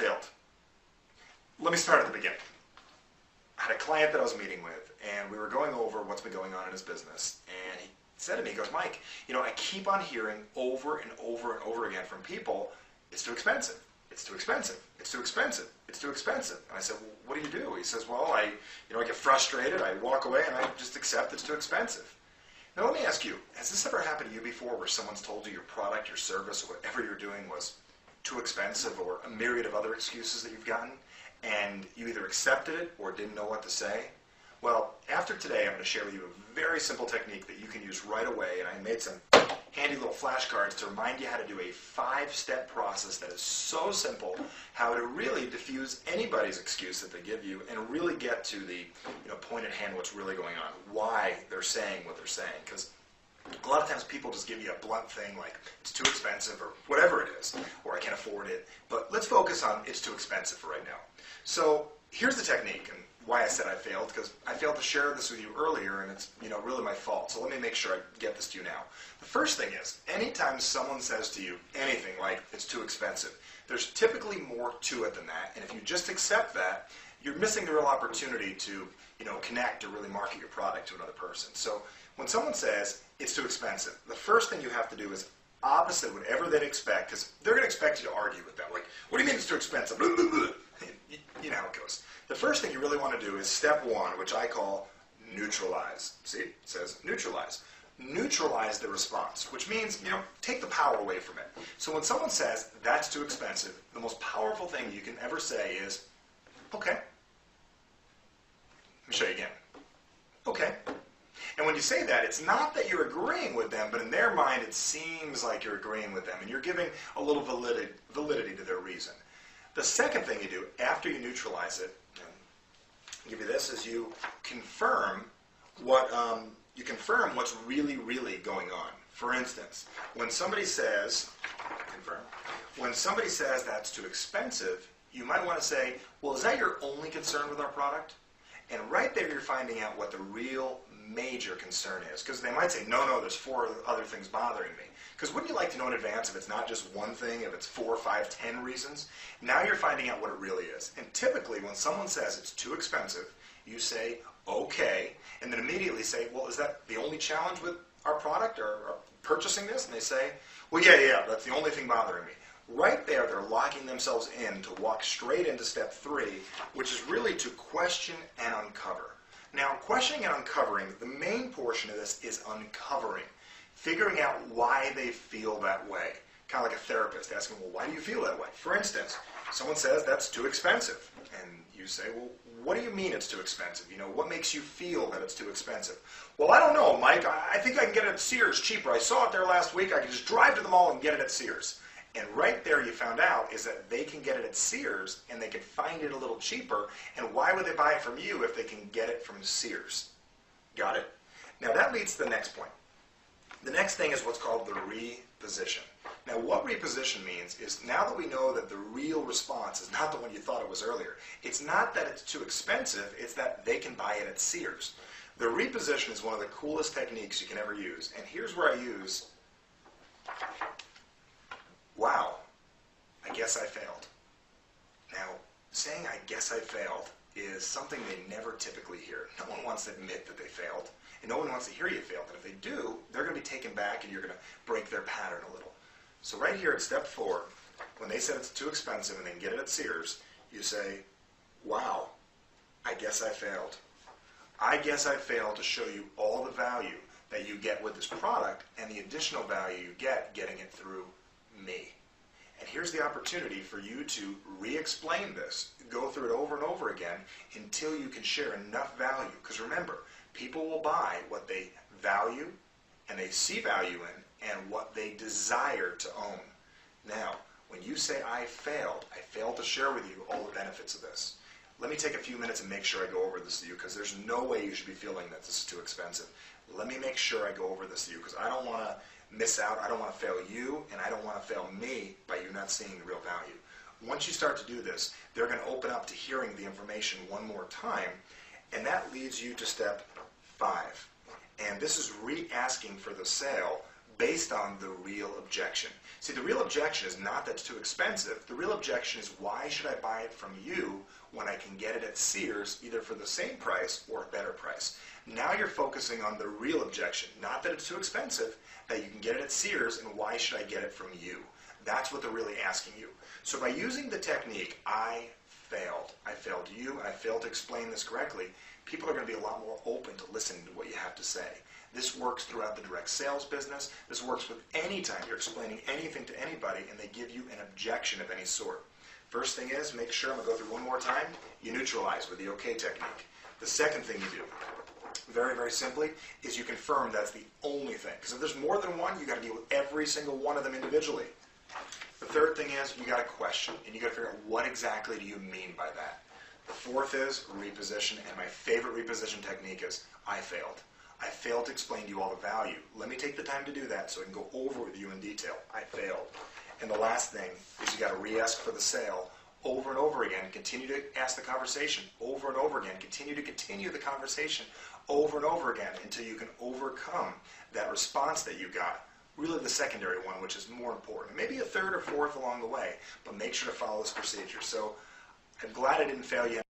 failed. Let me start at the beginning. I had a client that I was meeting with, and we were going over what's been going on in his business, and he said to me, he goes, Mike, I keep on hearing over and over and over again from people, it's too expensive, it's too expensive, it's too expensive, it's too expensive. And I said, well, what do you do? He says, well, I get frustrated, I walk away, and I just accept it's too expensive. Now let me ask you, has this ever happened to you before where someone's told you your product, your service, or whatever you're doing was too expensive, or a myriad of other excuses that you've gotten, and you either accepted it or didn't know what to say? Well, after today, I'm going to share with you a very simple technique that you can use right away, and I made some handy little flashcards to remind you how to do a 5-step process that is so simple, how to really diffuse anybody's excuse that they give you and really get to the point at hand, what's really going on, why they're saying what they're saying. Because a lot of times people just give you a blunt thing like it's too expensive or whatever it is, or I can't afford it. But let's focus on it's too expensive for right now. So here's the technique and why I said I failed, because I failed to share this with you earlier, and it's really my fault. So let me make sure I get this to you now. The first thing is, anytime someone says to you anything like it's too expensive, there's typically more to it than that. And if you just accept that, you're missing the real opportunity to connect or really market your product to another person. So when someone says it's too expensive, the first thing you have to do is opposite whatever they'd expect, because they're going to expect you to argue with them. Like, what do you mean it's too expensive? You know how it goes. The first thing you really want to do is step 1, which I call neutralize. See, it says neutralize. Neutralize the response, which means, take the power away from it. So when someone says that's too expensive, the most powerful thing you can ever say is, okay. Let me show you again. Okay. And when you say that, it's not that you're agreeing with them, but in their mind it seems like you're agreeing with them, and you're giving a little validity to their reason. The second thing you do after you neutralize it, and I'll give you this, is you confirm what's really, really going on. For instance, when somebody says that's too expensive, you might want to say, well, is that your only concern with our product? And right there you're finding out what the real major concern is. Because they might say, no, there's 4 other things bothering me. Because wouldn't you like to know in advance if it's not just one thing, if it's 4, 5, 10 reasons? Now you're finding out what it really is. And typically when someone says it's too expensive, you say, okay, and then immediately say, well, is that the only challenge with our product or purchasing this? And they say, well, yeah, that's the only thing bothering me. Right there, they're locking themselves in to walk straight into step 3, which is really to question and uncover. Now, questioning and uncovering, the main portion of this is uncovering, figuring out why they feel that way. Kind of like a therapist asking, well, why do you feel that way? For instance, someone says that's too expensive, and you say, well, what do you mean it's too expensive? What makes you feel that it's too expensive? Well, I don't know, Mike. I think I can get it at Sears cheaper. I saw it there last week. I can just drive to the mall and get it at Sears. And right there you found out is that they can get it at Sears and they can find it a little cheaper. And why would they buy it from you if they can get it from Sears? Got it? Now that leads to the next point. The next thing is what's called the reposition. Now what reposition means is now that we know that the real response is not the one you thought it was earlier. It's not that it's too expensive, it's that they can buy it at Sears. The reposition is one of the coolest techniques you can ever use. And here's where I use, wow, I guess I failed. Now, saying I guess I failed is something they never typically hear. No one wants to admit that they failed, and no one wants to hear you failed. And if they do, they're going to be taken back and you're going to break their pattern a little. So right here at step 4, when they said it's too expensive and they can get it at Sears, you say, wow, I guess I failed. I guess I failed to show you all the value that you get with this product and the additional value you get getting it through me. And here's the opportunity for you to re-explain this, go through it over and over again until you can share enough value. Because remember, people will buy what they value and they see value in and what they desire to own. Now, when you say I failed to share with you all the benefits of this. Let me take a few minutes and make sure I go over this to you, because there's no way you should be feeling that this is too expensive. Let me make sure I go over this to you, because I don't want to miss out. I don't want to fail you, and I don't want to fail me by you not seeing the real value. Once you start to do this, they're going to open up to hearing the information one more time, and that leads you to step 5. And this is re-asking for the sale, based on the real objection. See, the real objection is not that it's too expensive. The real objection is, why should I buy it from you when I can get it at Sears either for the same price or a better price? Now you're focusing on the real objection, not that it's too expensive, that you can get it at Sears, and why should I get it from you? That's what they're really asking you. So by using the technique, I failed you, and I failed to explain this correctly, people are going to be a lot more open to listening to what you have to say. This works throughout the direct sales business. This works with any time you're explaining anything to anybody and they give you an objection of any sort. First thing is, make sure, I'm going to go through one more time, you neutralize with the OK technique. The second thing you do, very, very simply, is you confirm that's the only thing. Because if there's more than one, you've got to deal with every single one of them individually. The third thing is, you got to question, and you got to figure out what exactly do you mean by that. The fourth is reposition, and my favorite reposition technique is, I failed. I failed to explain to you all the value. Let me take the time to do that so I can go over with you in detail. I failed. And the last thing is, you got to re-ask for the sale over and over again. Continue to ask the conversation over and over again. Continue the conversation over and over again until you can overcome that response that you got. Really the secondary one, which is more important. Maybe a third or fourth along the way, but make sure to follow this procedure. So I'm glad I didn't fail you.